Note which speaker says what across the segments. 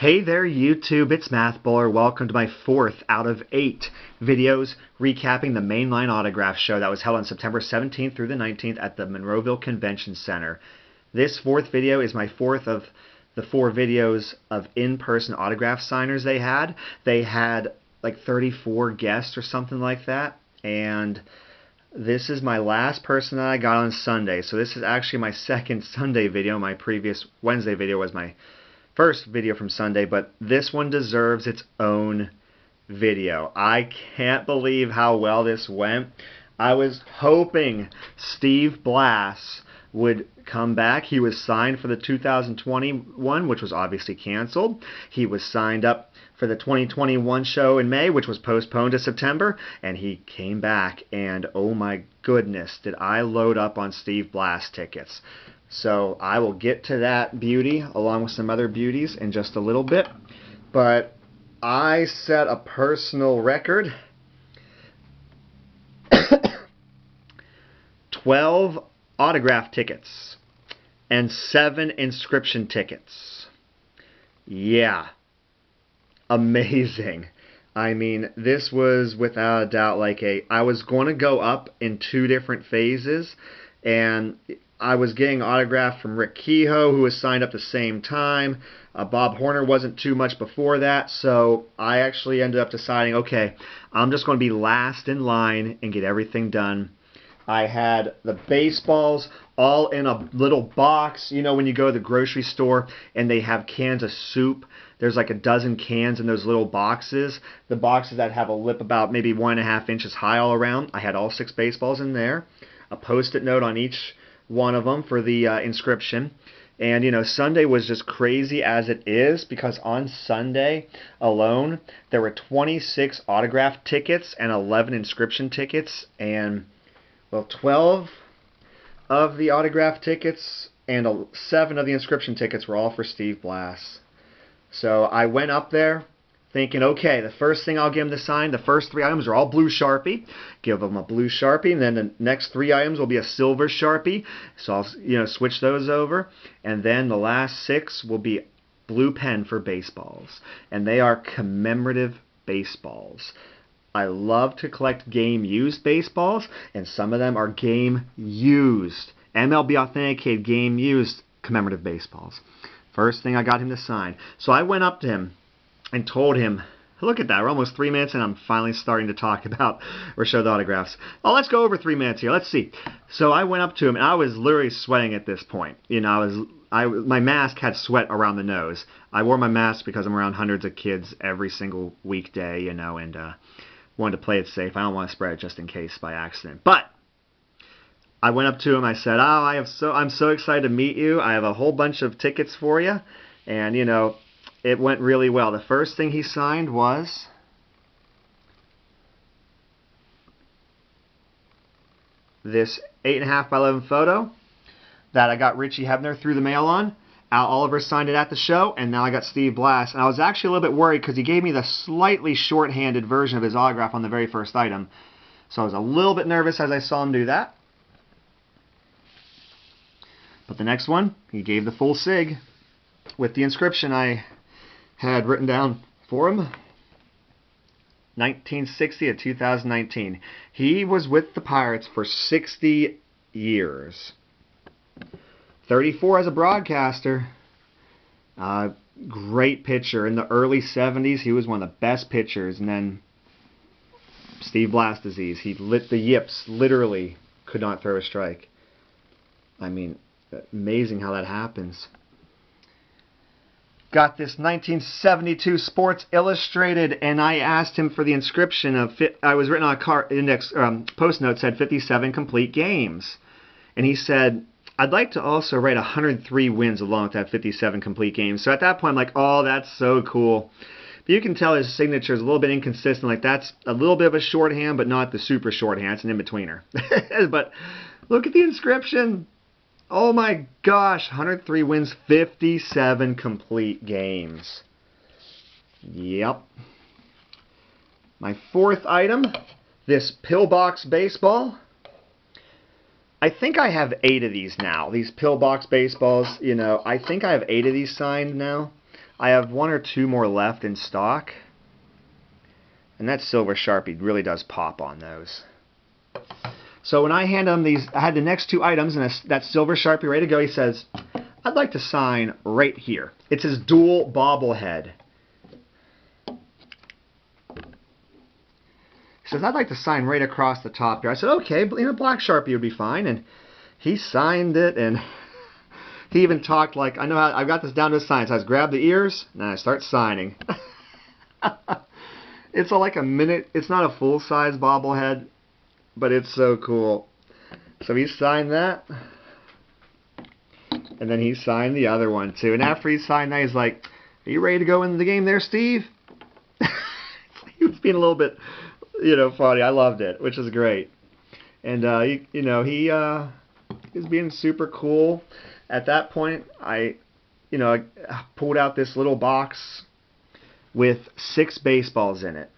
Speaker 1: Hey there YouTube, it's Math Bowler. Welcome to my 4th out of 8 videos recapping the Mainline Autograph Show that was held on September 17th through the 19th at the Monroeville Convention Center. This 4th video is my 4th of the 4 videos of in-person autograph signers they had. They had like 34 guests or something like that, and this is my last person that I got on Sunday. So this is actually my second Sunday video. My previous Wednesday video was my first video from Sunday, but this one deserves its own video. I can't believe how well this went. I was hoping Steve Blass would come back. He was signed for the 2021, which was obviously canceled. He was signed up for the 2021 show in May, which was postponed to September, and he came back, and oh my goodness, did I load up on Steve Blass tickets. So I will get to that beauty along with some other beauties in just a little bit. But I set a personal record. 12 autograph tickets and 7 inscription tickets. Yeah. Amazing. I mean, this was without a doubt I was going to go up in 2 different phases, and I was getting autographed from Rick Kehoe, who was signed up at the same time. Bob Horner wasn't too much before that, so I actually ended up deciding, okay, I'm just going to be last in line and get everything done. I had the baseballs all in a little box. You know, when you go to the grocery store and they have cans of soup, there's like a dozen cans in those little boxes. The boxes that have a lip about maybe 1.5 inches high all around. I had all 6 baseballs in there. A Post-it note on each one of them for the inscription. And, you know, Sunday was just crazy as it is, because on Sunday alone, there were 26 autograph tickets and 11 inscription tickets. And, well, 12 of the autograph tickets and 7 of the inscription tickets were all for Steve Blass. So I went up there thinking, okay, the first thing I'll give him to sign, the first 3 items are all blue Sharpie. Give him a blue Sharpie, and then the next 3 items will be a silver Sharpie. So I'll, you know, switch those over. And then the last 6 will be blue pen for baseballs. And they are commemorative baseballs. I love to collect game-used baseballs, and some of them are game-used. MLB authenticated game-used commemorative baseballs. First thing I got him to sign. So I went up to him and told him, look at that, we're almost 3 minutes and I'm finally starting to talk about or show the autographs. Oh, let's go over 3 minutes here. Let's see. So I went up to him, and I was literally sweating at this point. You know, my mask had sweat around the nose. I wore my mask because I'm around hundreds of kids every single weekday, you know, and wanted to play it safe. I don't want to spread it just in case by accident. But I went up to him. I said, "Oh, I'm so excited to meet you. I have a whole bunch of tickets for you." And, you know, it went really well. The first thing he signed was this 8.5 by 11 photo that I got Richie Hebner through the mail on. Al Oliver signed it at the show, and now I got Steve Blass. And I was actually a little bit worried because he gave me the slightly short-handed version of his autograph on the very first item. So I was a little bit nervous as I saw him do that. But the next one, he gave the full sig with the inscription I had written down for him. 1960 to 2019. He was with the Pirates for 60 years. 34 as a broadcaster. Great pitcher. In the early 70s, he was one of the best pitchers. And then Steve Blass disease. He lit the yips. Literally could not throw a strike. I mean, amazing how that happens. Got this 1972 Sports Illustrated, and I asked him for the inscription of, I was written on a card index post-note, said 57 complete games. And he said, I'd like to also write 103 wins along with that 57 complete games. So at that point, I'm like, oh, that's so cool. But you can tell his signature is a little bit inconsistent. Like, that's a little bit of a shorthand, but not the super shorthand. It's an in-betweener. But look at the inscription. Oh my gosh, 103 wins, 57 complete games. Yep. My 4th item, this pillbox baseball. I think I have 8 of these now. These pillbox baseballs, you know, I think I have 8 of these signed now. I have 1 or 2 more left in stock. And that silver Sharpie really does pop on those. So when I hand him these, I had the next 2 items and that silver Sharpie ready to go. He says, I'd like to sign right here. It's his dual bobblehead. He says, I'd like to sign right across the top here. I said, okay, black Sharpie would be fine. And he signed it, and he even talked like, I know how, I've got this down to a science. I just grab the ears, and I start signing. It's like a minute. It's not a full-size bobblehead, but it's so cool. So he signed that, and then he signed the other one too. And after he signed that, he's like, "Are you ready to go into the game there, Steve?" He was being a little bit, funny. I loved it, which is great. And he was being super cool. At that point, I pulled out this little box with 6 baseballs in it.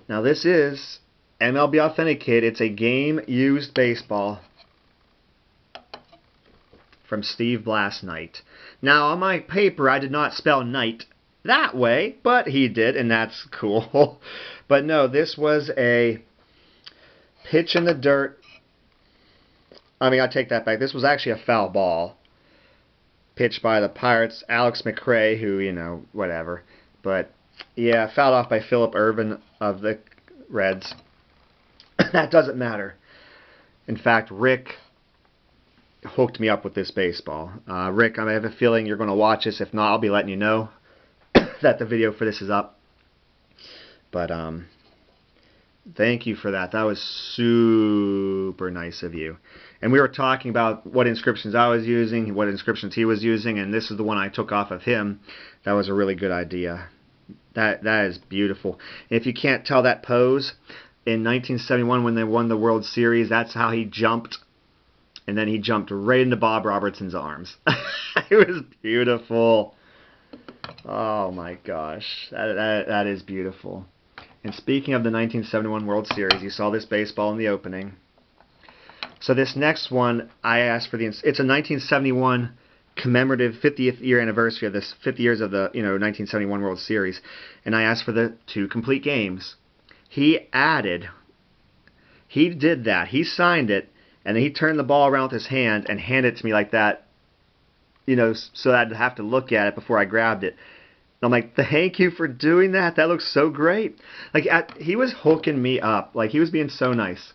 Speaker 1: Now this is MLB Authenticated. It's a game-used baseball from Steve Blass Knight. Now on my paper I did not spell Knight that way, but he did, and that's cool. But no, this was a pitch in the dirt. I mean, I take that back. This was actually a foul ball. Pitched by the Pirates, Alex McRae, who, whatever. But, yeah, fouled off by Phillip Ervin of the Reds. That doesn't matter. In fact, Rick hooked me up with this baseball. Rick, I have a feeling you're going to watch this. If not, I'll be letting you know that the video for this is up. But, thank you for that. That was super nice of you. And we were talking about what inscriptions I was using, what inscriptions he was using, and this is the one I took off of him. That was a really good idea. That is beautiful. And if you can't tell that pose, in 1971 when they won the World Series, that's how he jumped. And then he jumped right into Bob Robertson's arms. It was beautiful. Oh my gosh. That is beautiful. And speaking of the 1971 World Series, you saw this baseball in the opening. So this next one, I asked for it's a 1971 commemorative 50th year anniversary of this 50 years of the 1971 World Series, and I asked for the 2 complete games. He did that. He signed it, and then he turned the ball around with his hand and handed it to me like that, so I'd have to look at it before I grabbed it. And I'm like, thank you for doing that. That looks so great. Like he was hooking me up. Like he was being so nice.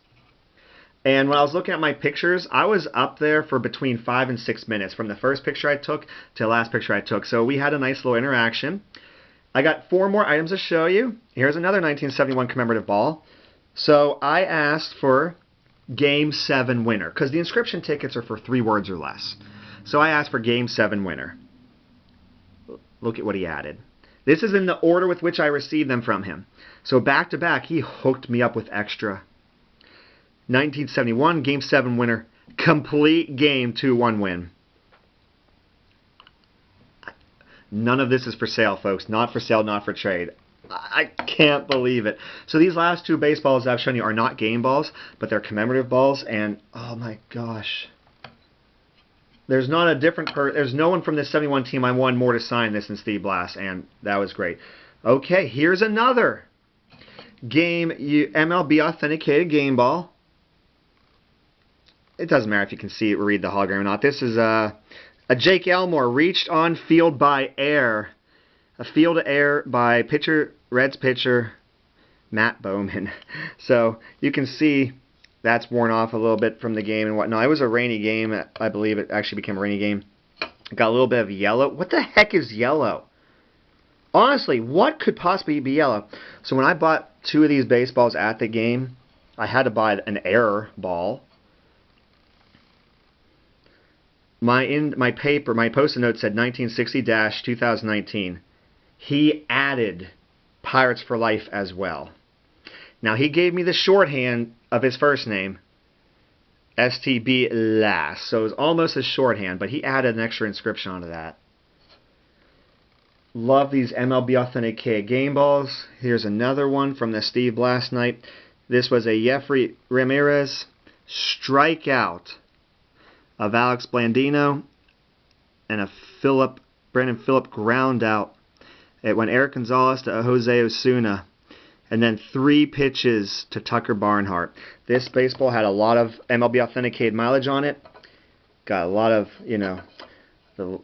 Speaker 1: And when I was looking at my pictures, I was up there for between 5 and 6 minutes from the first picture I took to the last picture I took. So we had a nice little interaction. I got 4 more items to show you. Here's another 1971 commemorative ball. So I asked for Game 7 winner, because the inscription tickets are for 3 words or less. So I asked for Game 7 winner. Look at what he added. This is in the order with which I received them from him. So back to back, he hooked me up with extra. 1971 Game 7 winner, complete game 2-1 win. None of this is for sale, folks. Not for sale, not for trade. I can't believe it. So these last 2 baseballs I've shown you are not game balls, but they're commemorative balls, and oh my gosh. There's not a different there's no one from this 71 team I wanted more to sign this than Steve Blass, and that was great. Okay, here's another game MLB authenticated game ball. It doesn't matter if you can see it or read the hologram or not. This is a Jake Elmore reached on field by air. A field to air by Reds pitcher Matt Bowman. So you can see that's worn off a little bit from the game and whatnot. It was a rainy game. I believe it actually became a rainy game. It got a little bit of yellow. What the heck is yellow? Honestly, what could possibly be yellow? So when I bought 2 of these baseballs at the game, I had to buy an error ball. My paper, my post-it note said 1960-2019. He added Pirates for Life as well. Now he gave me the shorthand of his first name, STB Lass. So it was almost a shorthand, but he added an extra inscription onto that. Love these MLB Authenticated game balls. Here's another one from the Steve Blass Knight. This was a Jeffrey Ramirez strikeout of Alex Blandino and a Phillip Brandon Phillip ground out. It went Eric Gonzalez to Jose Osuna. And then 3 pitches to Tucker Barnhart. This baseball had a lot of MLB authenticated mileage on it. Got a lot of, you know,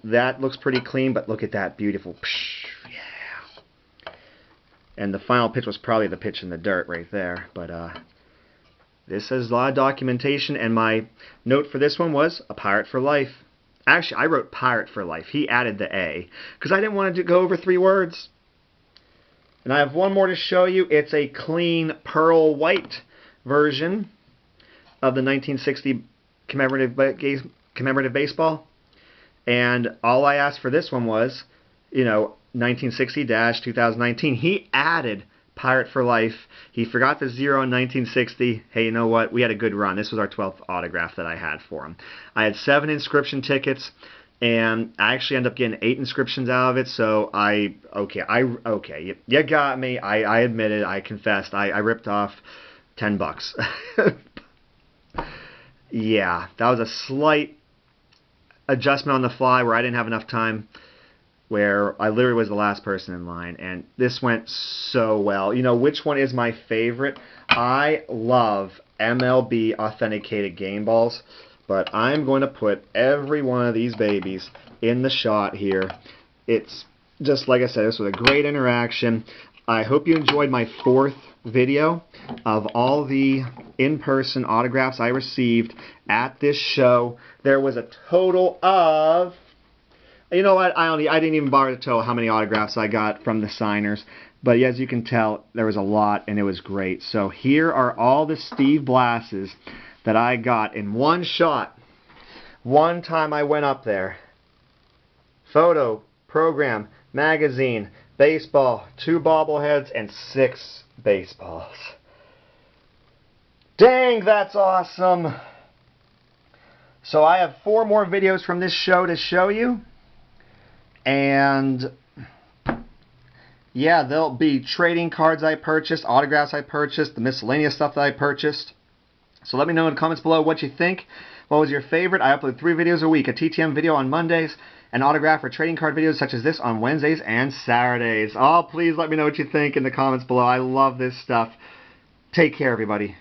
Speaker 1: that looks pretty clean, but look at that beautiful, yeah. And the final pitch was probably the pitch in the dirt right there. But this has a lot of documentation, and my note for this one was a Pirate for life. Actually, I wrote Pirate for life. He added the A, because I didn't want it to go over 3 words. And I have one more to show you. It's a clean pearl white version of the 1960 commemorative baseball. And all I asked for this one was, you know, 1960-2019. He added Pirate for life. He forgot the 0 in 1960. Hey, you know what? We had a good run. This was our 12th autograph that I had for him. I had 7 inscription tickets. And I actually ended up getting 8 inscriptions out of it, so okay, you got me. I admit it. I confessed. I ripped off $10. Yeah, that was a slight adjustment on the fly where I didn't have enough time, where I literally was the last person in line, and this went so well. You know, which one is my favorite? I love MLB authenticated game balls. But I'm going to put every one of these babies in the shot here. It's just like I said, this was a great interaction. I hope you enjoyed my 4th video of all the in-person autographs I received at this show. There was a total of, you know what, I didn't even bother to tell how many autographs I got from the signers. But as you can tell, there was a lot, and it was great. So here are all the Steve Blasses that I got in one shot. One time I went up there. Photo, program, magazine, baseball, 2 bobbleheads, and 6 baseballs. Dang, that's awesome! So I have 4 more videos from this show to show you. And yeah, there'll be trading cards I purchased, autographs I purchased, the miscellaneous stuff that I purchased. So let me know in the comments below what you think. What was your favorite? I upload 3 videos a week. A TTM video on Mondays, an autograph or trading card videos such as this on Wednesdays and Saturdays. Oh, please let me know what you think in the comments below. I love this stuff. Take care, everybody.